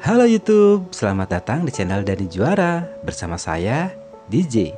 Halo YouTube, selamat datang di channel Dani Juara. Bersama saya, DJ.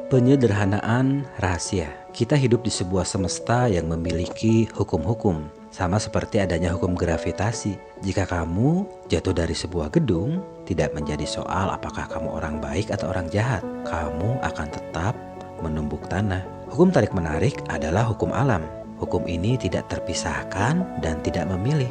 Penyederhanaan rahasia. Kita hidup di sebuah semesta yang memiliki hukum-hukum, sama seperti adanya hukum gravitasi. Jika kamu jatuh dari sebuah gedung, tidak menjadi soal apakah kamu orang baik atau orang jahat. Kamu akan tetap menumbuk tanah. Hukum tarik-menarik adalah hukum alam. Hukum ini tidak terpisahkan dan tidak memilih.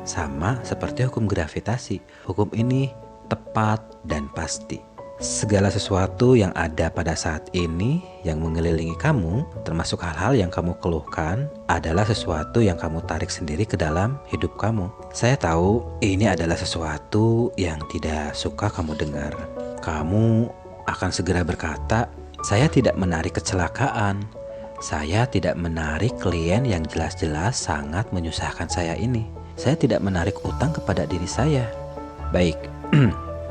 Sama seperti hukum gravitasi. Hukum ini tepat dan pasti. Segala sesuatu yang ada pada saat ini yang mengelilingi kamu, termasuk hal-hal yang kamu keluhkan, adalah sesuatu yang kamu tarik sendiri ke dalam hidup kamu. Saya tahu ini adalah sesuatu yang tidak suka kamu dengar. Kamu akan segera berkata, "Saya tidak menarik kecelakaan. Saya tidak menarik klien yang jelas-jelas sangat menyusahkan saya ini. Saya tidak menarik utang kepada diri saya." Baik,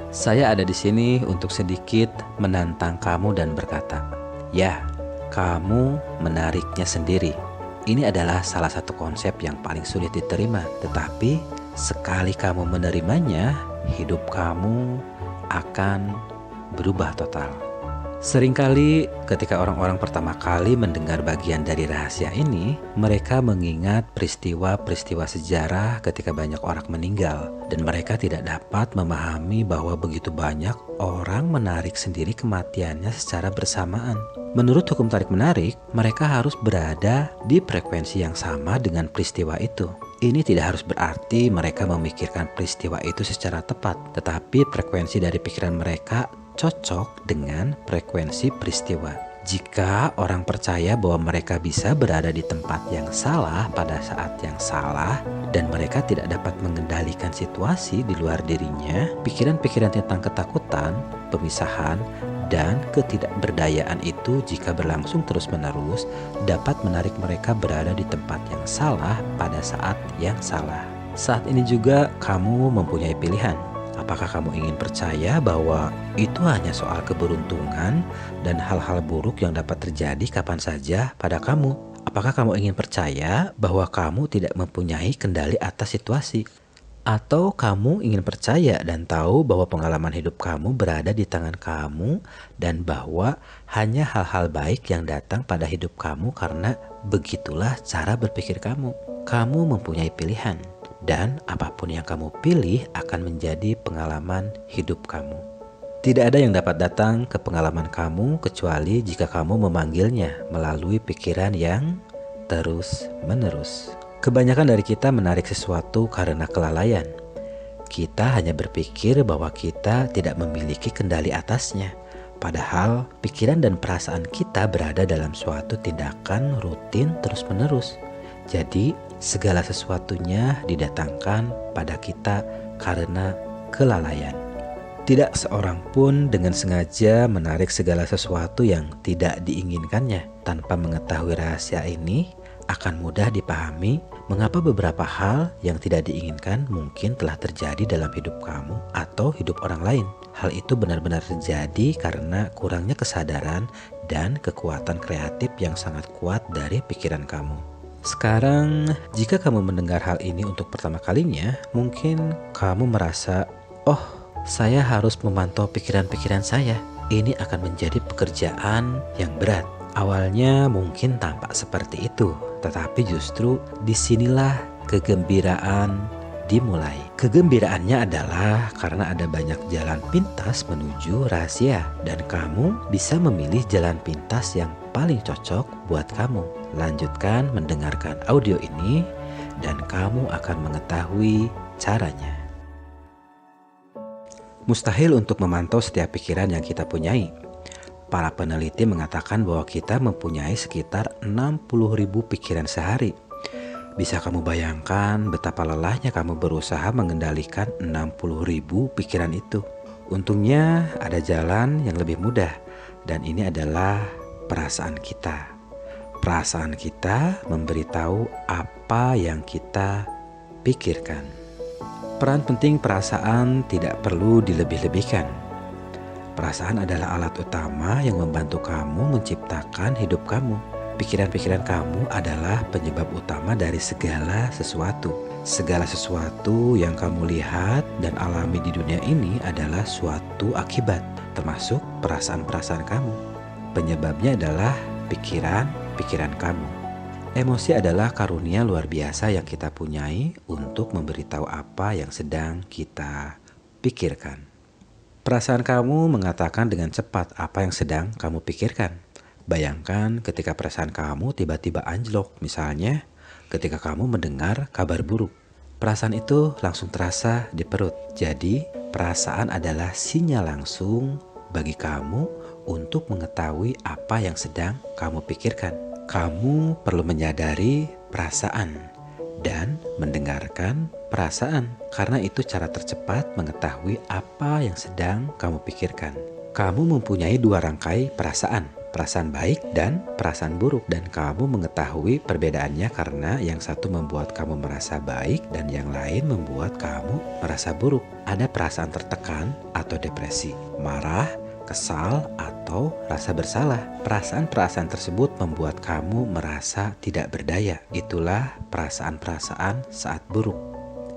saya ada di sini untuk sedikit menantang kamu dan berkata, ya, kamu menariknya sendiri. Ini adalah salah satu konsep yang paling sulit diterima. Tetapi sekali kamu menerimanya, hidup kamu akan berubah total. Seringkali ketika orang-orang pertama kali mendengar bagian dari rahasia ini, mereka mengingat peristiwa-peristiwa sejarah ketika banyak orang meninggal, dan mereka tidak dapat memahami bahwa begitu banyak orang menarik sendiri kematiannya secara bersamaan. Menurut hukum tarik-menarik, mereka harus berada di frekuensi yang sama dengan peristiwa itu. Ini tidak harus berarti mereka memikirkan peristiwa itu secara tepat, tetapi frekuensi dari pikiran mereka cocok dengan frekuensi peristiwa. Jika orang percaya bahwa mereka bisa berada di tempat yang salah pada saat yang salah dan mereka tidak dapat mengendalikan situasi di luar dirinya, pikiran-pikiran tentang ketakutan, pemisahan, dan ketidakberdayaan itu jika berlangsung terus-menerus dapat menarik mereka berada di tempat yang salah pada saat yang salah. Saat ini juga kamu mempunyai pilihan. Apakah kamu ingin percaya bahwa itu hanya soal keberuntungan dan hal-hal buruk yang dapat terjadi kapan saja pada kamu? Apakah kamu ingin percaya bahwa kamu tidak mempunyai kendali atas situasi? Atau kamu ingin percaya dan tahu bahwa pengalaman hidup kamu berada di tangan kamu dan bahwa hanya hal-hal baik yang datang pada hidup kamu karena begitulah cara berpikir kamu? Kamu mempunyai pilihan. Dan apapun yang kamu pilih akan menjadi pengalaman hidup kamu. Tidak ada yang dapat datang ke pengalaman kamu kecuali jika kamu memanggilnya melalui pikiran yang terus-menerus. Kebanyakan dari kita menarik sesuatu karena kelalaian. Kita hanya berpikir bahwa kita tidak memiliki kendali atasnya. Padahal pikiran dan perasaan kita berada dalam suatu tindakan rutin terus-menerus. Jadi segala sesuatunya didatangkan pada kita karena kelalaian. Tidak seorang pun dengan sengaja menarik segala sesuatu yang tidak diinginkannya. Tanpa mengetahui rahasia ini, akan mudah dipahami mengapa beberapa hal yang tidak diinginkan mungkin telah terjadi dalam hidup kamu atau hidup orang lain. Hal itu benar-benar terjadi karena kurangnya kesadaran dan kekuatan kreatif yang sangat kuat dari pikiran kamu. Sekarang, jika kamu mendengar hal ini untuk pertama kalinya, mungkin kamu merasa, oh, saya harus memantau pikiran-pikiran saya. Ini akan menjadi pekerjaan yang berat. Awalnya mungkin tampak seperti itu, tetapi justru disinilah kegembiraan dimulai. Kegembiraannya adalah karena ada banyak jalan pintas menuju rahasia, dan kamu bisa memilih jalan pintas yang paling cocok buat kamu. Lanjutkan mendengarkan audio ini dan kamu akan mengetahui caranya. Mustahil untuk memantau setiap pikiran yang kita punyai. Para peneliti mengatakan bahwa kita mempunyai sekitar 60.000 pikiran sehari. Bisa kamu bayangkan betapa lelahnya kamu berusaha mengendalikan 60.000 pikiran itu. Untungnya ada jalan yang lebih mudah, dan ini adalah perasaan kita. Perasaan kita memberitahu apa yang kita pikirkan. Peran penting perasaan tidak perlu dilebih-lebihkan. Perasaan adalah alat utama yang membantu kamu menciptakan hidup kamu. Pikiran-pikiran kamu adalah penyebab utama dari segala sesuatu. Segala sesuatu yang kamu lihat dan alami di dunia ini adalah suatu akibat, termasuk perasaan-perasaan kamu. Penyebabnya adalah pikiran-pikiran kamu. Emosi adalah karunia luar biasa yang kita punyai untuk memberitahu apa yang sedang kita pikirkan. Perasaan kamu mengatakan dengan cepat apa yang sedang kamu pikirkan. Bayangkan ketika perasaan kamu tiba-tiba anjlok, misalnya ketika kamu mendengar kabar buruk. Perasaan itu langsung terasa di perut. Jadi, perasaan adalah sinyal langsung bagi kamu untuk mengetahui apa yang sedang kamu pikirkan. Kamu perlu menyadari perasaan dan mendengarkan perasaan, karena itu cara tercepat mengetahui apa yang sedang kamu pikirkan. Kamu mempunyai dua rangkai perasaan baik dan perasaan buruk, dan kamu mengetahui perbedaannya karena yang satu membuat kamu merasa baik dan yang lain membuat kamu merasa buruk. Ada perasaan tertekan atau depresi, marah, kesal, atau rasa bersalah. Perasaan-perasaan tersebut membuat kamu merasa tidak berdaya. Itulah perasaan-perasaan saat buruk.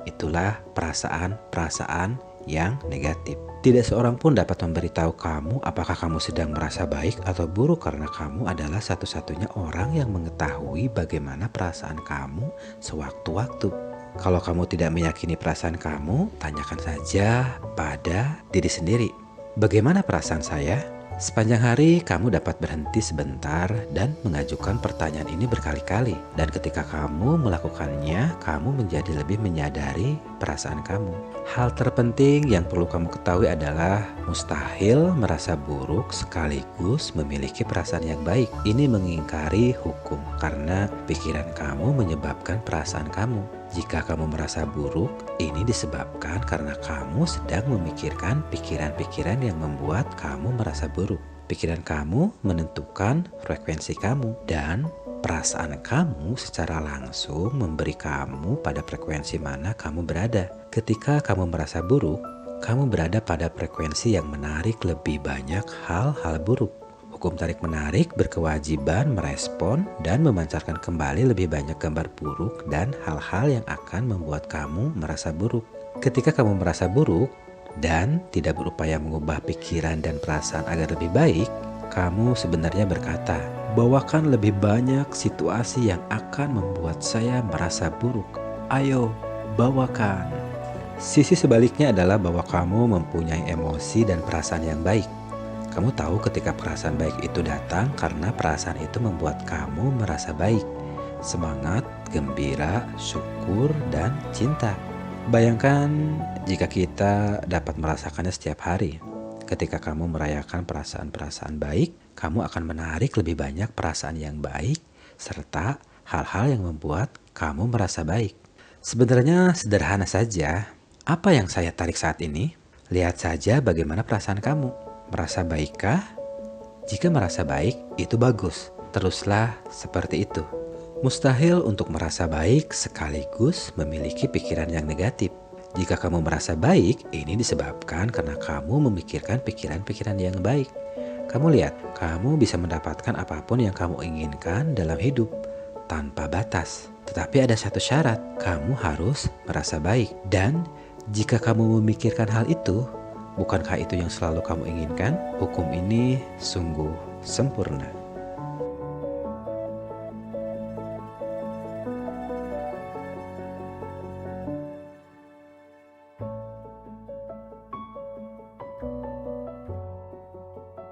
Itulah perasaan-perasaan yang negatif. Tidak seorang pun dapat memberitahu kamu apakah kamu sedang merasa baik atau buruk, karena kamu adalah satu-satunya orang yang mengetahui bagaimana perasaan kamu sewaktu-waktu. Kalau kamu tidak meyakini perasaan kamu, tanyakan saja pada diri sendiri. Bagaimana perasaan saya? Sepanjang hari kamu dapat berhenti sebentar dan mengajukan pertanyaan ini berkali-kali. Dan ketika kamu melakukannya, kamu menjadi lebih menyadari perasaan kamu. Hal terpenting yang perlu kamu ketahui adalah mustahil merasa buruk sekaligus memiliki perasaan yang baik. Ini mengingkari hukum karena pikiran kamu menyebabkan perasaan kamu. Jika kamu merasa buruk, ini disebabkan karena kamu sedang memikirkan pikiran-pikiran yang membuat kamu merasa buruk. Pikiran kamu menentukan frekuensi kamu, dan perasaan kamu secara langsung memberi kamu pada frekuensi mana kamu berada. Ketika kamu merasa buruk, kamu berada pada frekuensi yang menarik lebih banyak hal-hal buruk. Hukum tarik-menarik berkewajiban merespon dan memancarkan kembali lebih banyak gambar buruk dan hal-hal yang akan membuat kamu merasa buruk. Ketika kamu merasa buruk dan tidak berupaya mengubah pikiran dan perasaan agar lebih baik, kamu sebenarnya berkata, "Bawakan lebih banyak situasi yang akan membuat saya merasa buruk. Ayo, bawakan." Sisi sebaliknya adalah bahwa kamu mempunyai emosi dan perasaan yang baik. Kamu tahu ketika perasaan baik itu datang karena perasaan itu membuat kamu merasa baik, semangat, gembira, syukur, dan cinta. Bayangkan jika kita dapat merasakannya setiap hari. Ketika kamu merayakan perasaan-perasaan baik, kamu akan menarik lebih banyak perasaan yang baik serta hal-hal yang membuat kamu merasa baik. Sebenarnya sederhana saja. Apa yang saya tarik saat ini? Lihat saja bagaimana perasaan kamu. Merasa baikkah? Jika merasa baik, itu bagus. Teruslah seperti itu. Mustahil untuk merasa baik sekaligus memiliki pikiran yang negatif. Jika kamu merasa baik, ini disebabkan karena kamu memikirkan pikiran-pikiran yang baik. Kamu lihat, kamu bisa mendapatkan apapun yang kamu inginkan dalam hidup tanpa batas. Tetapi ada satu syarat, kamu harus merasa baik. Dan jika kamu memikirkan hal itu, bukankah itu yang selalu kamu inginkan? Hukum ini sungguh sempurna.